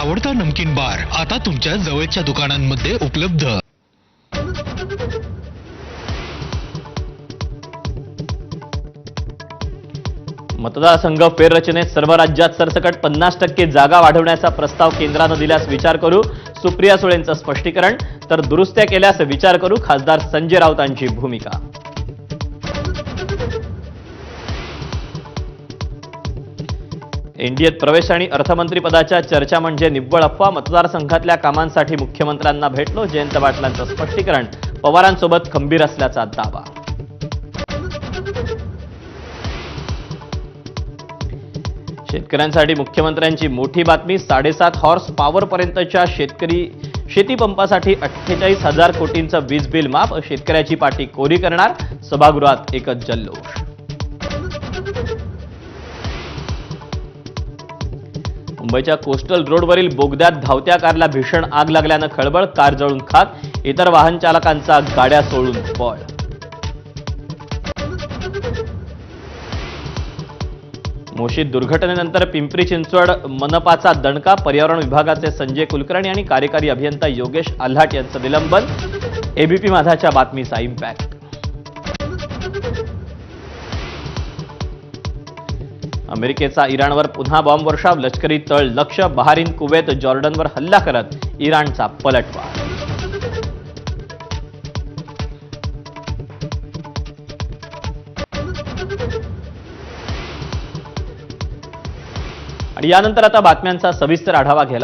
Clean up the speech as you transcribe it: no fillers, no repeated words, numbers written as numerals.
आवडता नमकीन बार आता तुमच्या जवळच्या दुकानांमध्ये उपलब्ध। मतदारसंघ फेररचनेत सर्व राज्यात सरसकट 50% जागा वाढवण्याचा प्रस्ताव केंद्रानं दिल्यास विचार करू, सुप्रिया सुळेंचं स्पष्टीकरण। तर दुरुस्त्या केल्यास विचार करू, खासदार संजय राऊतांची भूमिका। एनडीएत प्रवेश आणि अर्थमंत्री पदाच्या चर्चा म्हणजे निव्वळ अफवा, मतदारसंघातल्या कामांसाठी मुख्यमंत्र्यांना भेटलो, जयंत पाटलांचं स्पष्टीकरण। पवारांसोबत खंबीर असल्याचा दावा। शेतकऱ्यांसाठी मुख्यमंत्र्यांची मोठी बातमी, 7.5 हॉर्स पॉवर पर्यंतच्या शेती पंपासाठी 48,000 कोटींचं वीज बिल माफ, शेतकऱ्याची पाटी कोरी करणार, सभागृहात एकच जल्लोष। मुंबईच्या कोस्टल रोडवरील बोगद्यात धावत्या कारला भीषण आग लागल्यानं खळबळ, कार जळून खाक, इतर वाहन चालकांचा गाड्या सोडून पळ। मोशीत दुर्घटनेनंतर पिंपरी चिंचवड मनपाचा दणका, पर्यावरण विभागाचे संजय कुलकर्णी आणि कार्यकारी अभियंता योगेश आल्हाट यांचं निलंबन। एबीपी माझाच्या बातमीचा इम्पॅक्ट। अमेरिकेचा इराणवर पुन्हा बॉम्बवर्षाव, लष्करी तळ लक्ष्य, बहारीन, कुवेत, जॉर्डनवर हल्ला करत इराणचा पलटवार। आणि यानंतर आता बातम्यांचा सविस्तर आढावा घ्यायला